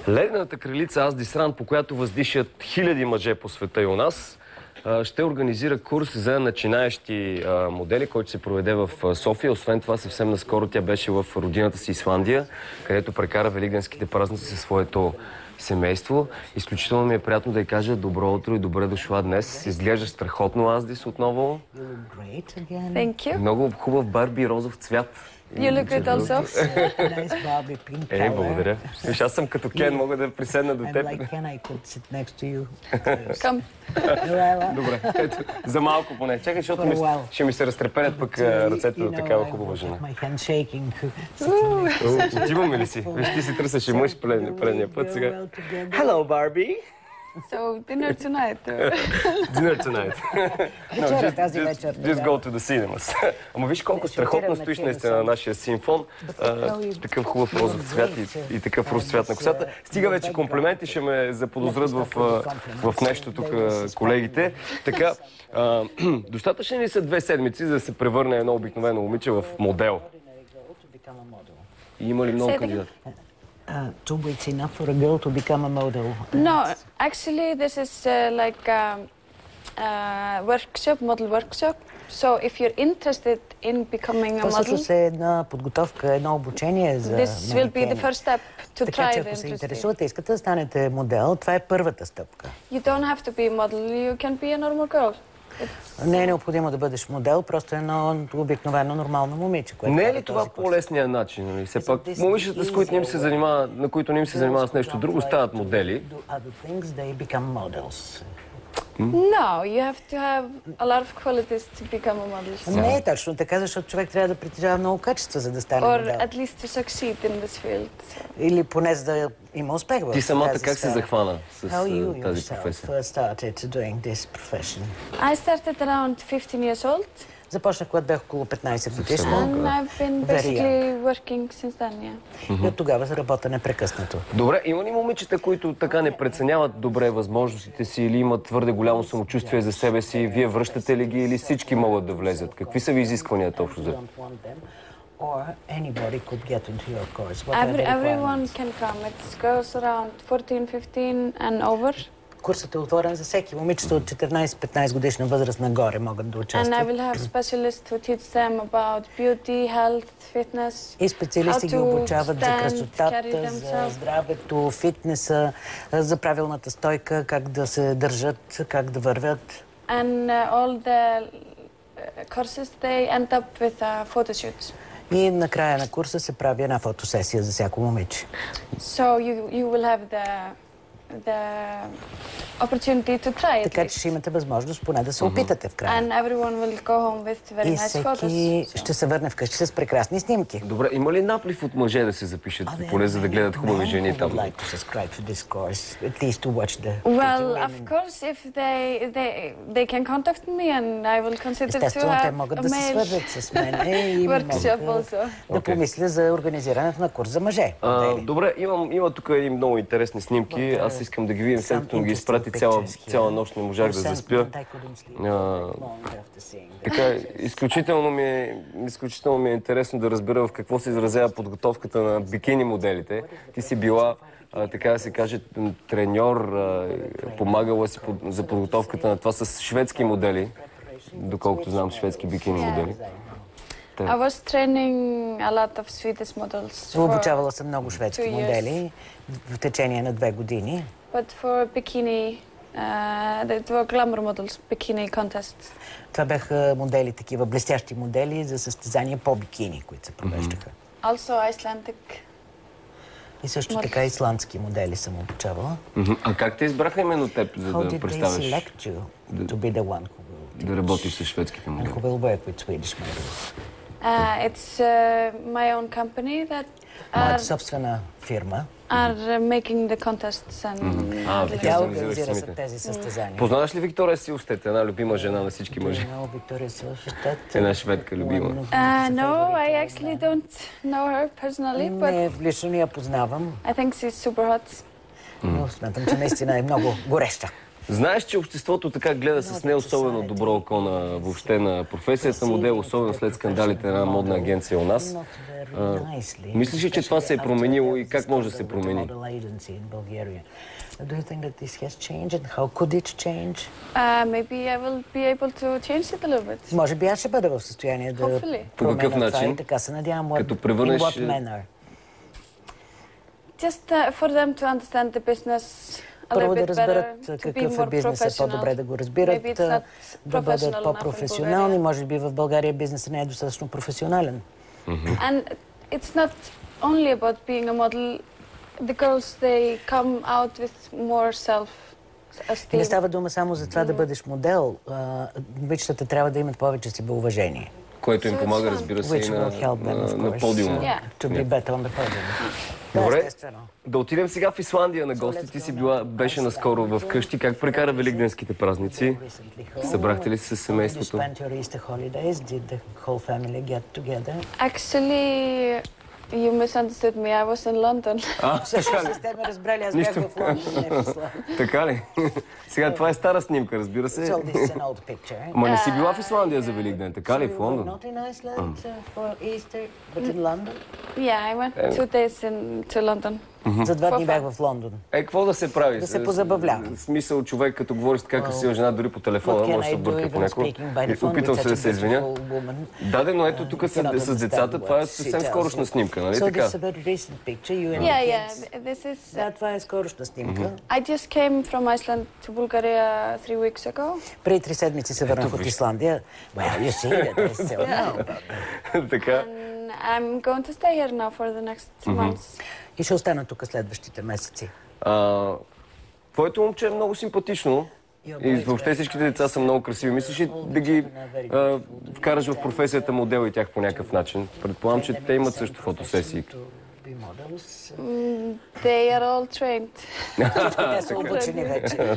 Ледената кралица Аздисран, по която въздишат хиляди мъже по света и у нас, ще организира курс за начинаещи модели, който се проведе в София. Освен това, съвсем наскоро тя беше в родината си Исландия, където прекара великденските празници със своето семейство. Изключително ми е приятно да й кажа добро утро и добре дошла днес. Изглежда страхотно, Аздис, отново. Много хубав Барби розов цвят. You look good also. Nice Barbie pink color. Благодаря. Виж, аз съм като Кен, мога да приседна до теб. And like Ken, I could sit next to you. Come. Добре, ето, за малко поне. Чакай, защото ще ми се разтрепенят пък ръцете до такава хубава жена. My hand shaking. Отиваме ли си? Виж, ти си търсеше мъж предния път сега. Hello, Barbie! So, dinner tonight? Dinner tonight. Вечера, тази вечер. Just go to the cinemas. Ама виж колко страхотно стоиш наистина на нашия симфон. Такъв хубав розов цвят и такъв роз цвят на косата. Стига вече комплименти, ще ме заподозрат в нещо тук колегите. Така, достатъчно ли са 2 седмици, за да се превърне едно обикновено момиче в модел? И има ли много кандидати? 2 weeks enough for a girl to become a model? No, actually this is like a workshop, model workshop. So if you're interested in becoming a model, всъщност е една подготовка, едно обучение за this will be the first step to така, try че the ако се interest. интересувате, искате да станете модел, това е първата стъпка. You don't have to be a model, you can be a normal girl. Не е необходимо да бъдеш модел, просто едно обикновено нормално момиче. Не е ли това по-лесният начин? Все пак момичетата, на които не им се занимава с нещо друго, стават модели. No, you have to have a lot of qualities to become a model. Не е точно така, защото човек трябва да притежава много качества, за да стане модел. Or at least to succeed in this field. Или поне за да има успех в тази сфера. Ти самата как се захвана с тази професия? I started around 15 years old. Започнах, когато бях около 15 годишна. And I've been basically working since then, yeah. И от тогава работя непрекъснато. Добре, има ли момичета, които така не преценяват добре възможностите си или имат твърде голямо самочувствие за себе си? Вие връщате ли ги или всички могат да влезат? Какви са ви изискванията общо за? Everyone can come. It goes around 14, 15 and over. Курсът е отворен за всеки. Момичета от 14-15 годишна възраст нагоре могат да участват. And I will have specialists who teach them about beauty, health, fitness. И специалисти ги обучават за красотата, за здравето, фитнеса, за правилната стойка, как да се държат, как да вървят. And all the courses they end up with a photo shoot. И накрая на курса се прави една фотосесия за всяко момиче. So you will have the opportunity to try it. Така че ще имате възможност поне да се опитате в края. And everyone will go home with very nice photos. И всеки ще се върне вкъщи с прекрасни снимки. Добре, има ли наплив от мъже да се запишат, поне за да гледат хубави жени там? Well, of course, if they can contact me and I will consider to естествено, те have могат a да се свържат с мен и workshop also. да помисля за организирането на курс за мъже. Добре, има тук едни много интересни снимки. Аз искам да ги видим, след като ги изпрати цяла нощ, не можах да заспя. Така, изключително ми е интересно да разбера в какво се изразява подготовката на бикини моделите. Ти си била, така да се каже, треньор, помагала си за подготовката на това с шведски модели, доколкото знам шведски бикини модели. I was training a lot of Swedish models. Обучавала съм много шведски модели в течение на 2 години. But for bikini, it were glamour models, bikini contests. Това бяха модели, такива блестящи модели за състезания по бикини, които се провеждаха. Also Icelandic. И също така исландски модели съм обучавала. А как те избраха именно теб, за да представиш? Да работиш с шведските модели? It's my own company that моята собствена фирма are making the contests and тя организира тези състезания. Познаваш ли Виктория Силстед, една любима жена на всички мъже? Виктория Силстед. Една шведка любима. No, I actually don't know her personally, but не, лично не я познавам. I think she's super hot. Но смятам, че наистина е много гореща. Знаеш, че обществото така гледа с не особено добро око въобще на професията модел, особено след скандалите на една модна агенция у нас. Мислиш ли, че това се е променило и как може да се промени? Do you think that this has changed and how could it change? Maybe I will be able to change it a little bit. Може би аз ще бъда в състояние да променя това и така се надявам. Като превърнеш... In what manner? Just for them to understand the business a Първо little да bit better, разберат to be какъв е more бизнесът, по-добре да го разбират, да бъдат по-професионални. Може би в България бизнесът не е достатъчно професионален. And it's not only about being a model. The girls, they come out with more self-esteem. Не става дума само за това да бъдеш модел. Момичетата трябва да имат повече себеуважение. Което им помага, разбира се, и на подиума. Добре, да отидем сега в Исландия на гости. Ти си беше наскоро в къщи. Как прекара великденските празници? Събрахте ли се с семейството? Actually, you misunderstood me. I was in London. Всъщност сте ме разбрали, аз бях в Лондон, не в Исландия. Така ли? Сега това е стара снимка, разбира се. Ама не си била в Исландия за Великден, така ли? В Лондон? Yeah, I went 2 days to London. За 2 дни бях в Лондон. Какво да се прави? Да се позабавлявам. В смисъл, човек като говори с така красива жена, дори по телефона, може да се бърка понякога. Опитвам се да се извиня. Да, но ето тук с децата, това е съвсем скорошна снимка, нали така? Да, това е скорошна снимка. I just came from Iceland to Bulgaria 3 weeks ago. Преди 3 седмици се върнах от Исландия. Well, you see that I still know. Така. I'm going to stay here now for the next months. И ще остана тук следващите месеци. Твоето момче е много симпатично. И въобще всичките деца са много красиви. Мислиш ли да ги вкараш в професията модел и тях по някакъв начин? Предполагам, че те имат също фотосесии. They are all trained. Те са обучени вече.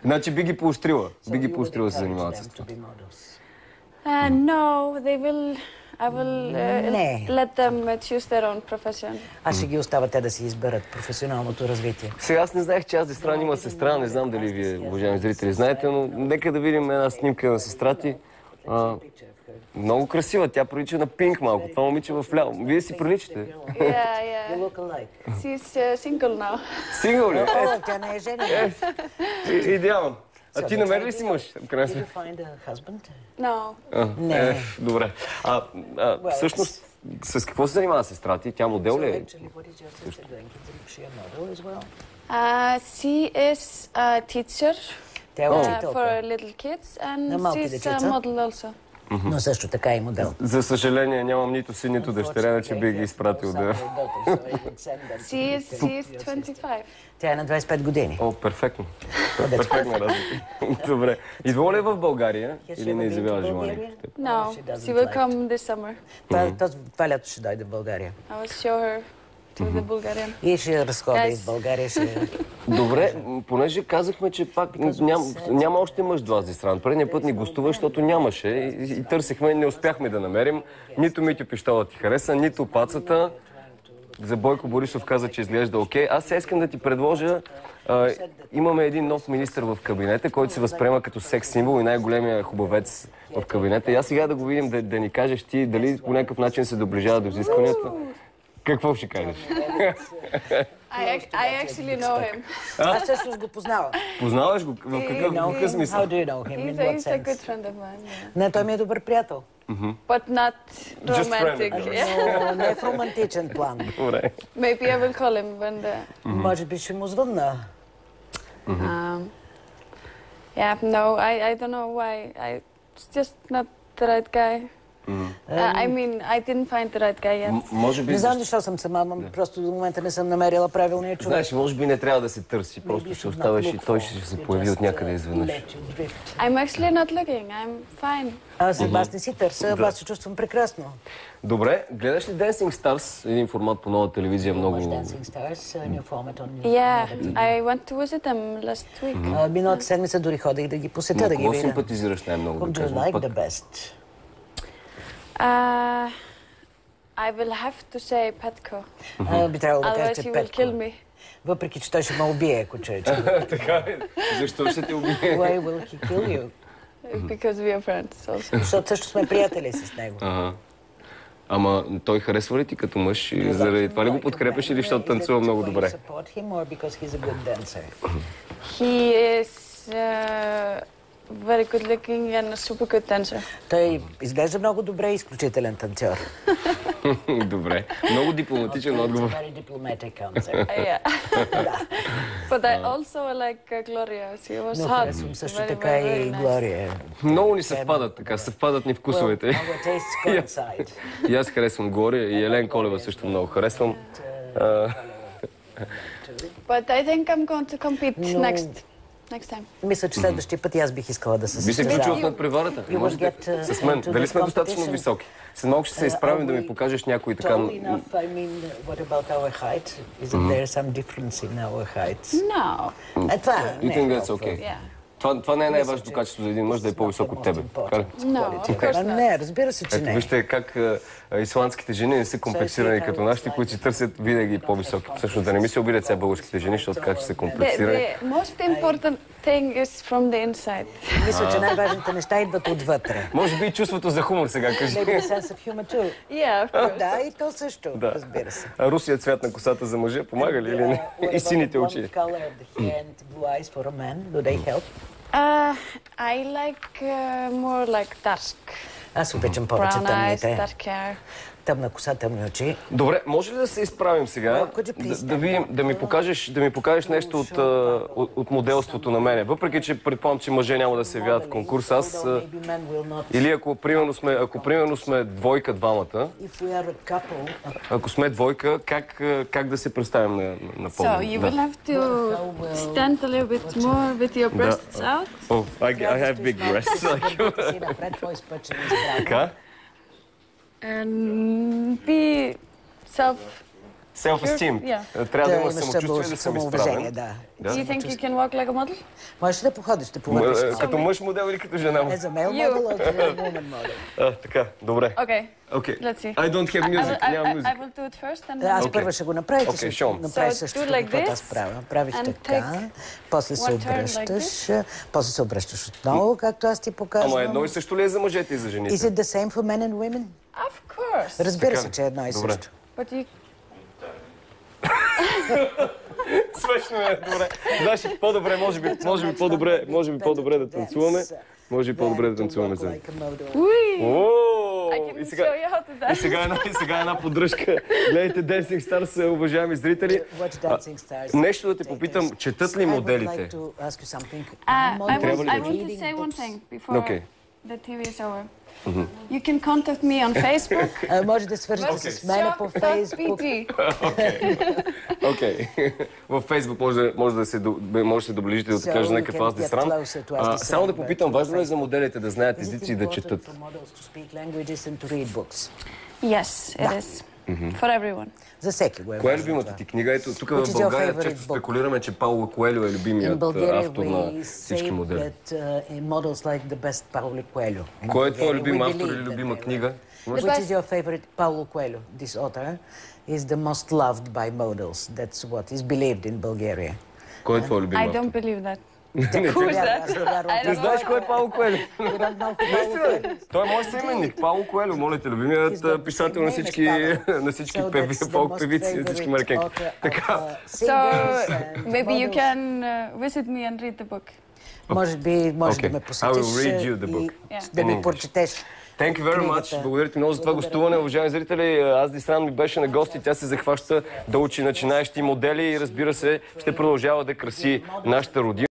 Значи би ги поощрила. Би ги поощрила да се занимават с това. No, they will... I will let them choose their own profession. Аз ще ги оставя те да си изберат професионалното развитие. Сега аз не знаех, че Аздистран има сестра. Не знам дали вие, уважаеми зрители, знаете, но нека да видим една снимка на сестра ти. Много красива. Тя прилича на Пинк малко. Това момиче в ляво. Вие си приличате. Yeah. She's single now. Сингъл ли? Тя не е жена. Идеално. А ти намери ли си мъж? No. Не. Добре. Всъщност, с какво се занимава сестра ти? Тя модел ли е? She is a teacher for little kids and she's a model also. Но също така и модел. За съжаление, нямам нито си, нито дъщеря, че би ги изпратил да... She is 25. Тя е на 25 години. О, перфектно. Перфектна разлика. Добре. Идва ли в България или не изявява желание? No, she will come this summer. Това лято ще дойде в България. I will show her to the Bulgarian. И ще разхода из България. Добре, понеже казахме, че пак няма още мъж до Аздистран. Предния път ни гостува, защото нямаше и търсихме, не успяхме да намерим. Нито Митю Пищола ти хареса, нито Пацата. За Бойко Борисов каза, че изглежда окей. Аз сега искам да ти предложа, имаме един нов министър в кабинета, който се възприема като секс символ и най-големия хубавец в кабинета. И аз сега да го видим, да ни кажеш ти дали по някакъв начин се доближава до изискванията. Какво ще кажеш? I actually know him. Аз всъщност го познавам. Познаваш го? В какъв смисъл? How do you know him? He's a good friend of mine. Не, той ми е добър приятел. But not romantic. Но не в романтичен план. Добре. Maybe I will call him when the... Може би ще му звънна. Yeah, no, I don't know why. It's just not the right guy. I mean, I didn't find the right guy yet. Може би... Не знам защо съм сама, просто до момента не съм намерила правилния човек. Знаеш, може би не трябва да се търси, просто ще оставаш и той ще се появи от някъде изведнъж. I'm actually not looking, I'm fine. Аз не си търся, аз се чувствам прекрасно. Добре, гледаш ли Dancing Stars? Един формат по нова телевизия, много... Yeah, I went to visit them last week. Миналата седмица дори ходих да ги посетя, да ги видя. Какво симпатизираш най-много? What do you like the best? I will have to say Petko. Би трябвало да Otherwise кажете he will Петко. kill me. Въпреки, че той ще ме убие, ако чуече. Така е. Защо ще те убие? Why will he kill you? Because we are friends also. Защото също сме приятели с него. Ага. Ама той харесва ли ти като мъж? И заради това ли го подкрепяш или защото танцува много добре? He is very good looking and a super good dancer. Той изглежда много добре и изключителен танцор. Добре. Много дипломатичен отговор. Very diplomatic answer. Yeah. But I also like Gloria. She was Но hot. харесвам също Very, така very, и very nice. Глория. Много ни съвпадат така, съвпадат ни вкусовете. Our tastes coincide. И аз харесвам Глория и Елен Колева също много харесвам. But I think I'm going to compete No. next time. Мисля, че следващия път и аз бих искала да се Би се включил в състезавам. надпреварата. You will Можете get, с мен. into Дали the сме достатъчно competition? високи? След малко ще се изправим да ми покажеш някой така... Tall enough, I mean, what about our height? Isn't there some difference in our heights? No. Това You не think е that's толкова. okay? Yeah. Това не е най-важното качество за един мъж да е по-висок от тебе. Така ли? No, of course not. Не, разбира се, че Ето не. вижте как исландските жени не са комплексирани като нашите, които си търсят винаги по-високи. Всъщност да не ми се обидят сега българските жени, защото как ще са комплексирани. The most important thing is from the inside. Мисля, че най-важните неща идват отвътре. Може би и чувството за хумор сега, кажи. Maybe a sense of humor too. Yeah, of course. Да, и то също, Да. разбира се. А русият цвят на косата за мъже помага ли или не? И сините очи. I like more like dark. Аз обичам повече Brown eyes, тъмните. dark hair. Тъмна коса, тъмни очи. Добре, може ли да се изправим сега? Да ми покажеш нещо от моделството на мене. Въпреки, че предполагам, че мъже няма да се явяват в конкурс, аз... Или ако примерно сме двойка двамата, ако сме двойка, как да се представим на So подиум? you will have to stand a little bit more with your breasts out. Oh, I have big breasts. Така? And be Self-esteem. Yeah. Трябва да има самочувствие да съм изправен. Да. Do you think you can walk like a model? Можеш ли да походиш, да повървиш? Като мъж модел или като жена модел? As a male model or as a woman model? Така, добре. Okay, Okay. let's see. I don't have music. Нямам I музика. will do it first and Аз then... първо ще го направя, ти Okay, ще show me. направиш So, същото, do like каквото аз this правя. Правиш and така, после се one turn like обръщаш, после се обръщаш отново, както аз ти показвам. Ама едно и също ли е за мъжете и за Is жените? it the same for men and women? Of course. Разбира Така се, ли? че е едно и Добре. също. But you... Смешно е, добре. Знаеш, по-добре, може би по-добре да танцуваме. Може би по-добре да танцуваме за. Whee! О! I can show you how to dance. И сега една поддръжка. Гледайте Dancing Stars, уважаеми зрители. Нещо да те попитам, четат ли моделите? I want to say one thing before Okay. the TV is over. You can contact me on Facebook. Може да свържете с мен по Фейсбук. Окей. Във Фейсбук може да се доближите да кажа някакъв аз дистран. Само да попитам, важно ли е за моделите да знаят езици и да четат? Yes, it is. For everyone. За всеки го е Коя е важно любимата това. ти книга? Ето, тук Which в is your България favorite често book? спекулираме, че Пауло Коелho е In любимият Bulgaria, автор на we всички say модели. that models like the best Paulo Coelho. In Кой е твой Bulgaria, любим we автор или believe that любима they книга? were. Which is your favorite? Paulo Coelho, this author, is the most loved by models. That's what is believed in Bulgaria. Кой е твой любим I автор? don't believe that. Who is that? Не знаеш кой е Пауло Коелho? You don't know who Paulo Coelho is? Той е мой съименник. Пауло Коелho, моля те, любимият писател на всички So that's the фолк most певици, на всички favorite маркенки. author Така. of, So singers and maybe you models. can visit me and read the book. Може би, може Okay. да ме I посетиш will read you the book. да In ми English. прочетеш. Thank you very much. Книгата. Благодаря ти много за това Благодаря. гостуване. Уважаеми зрители, аз Дистран ми беше на гости. Тя се захваща да учи начинаещи модели и разбира се, ще продължава да краси нашата родина.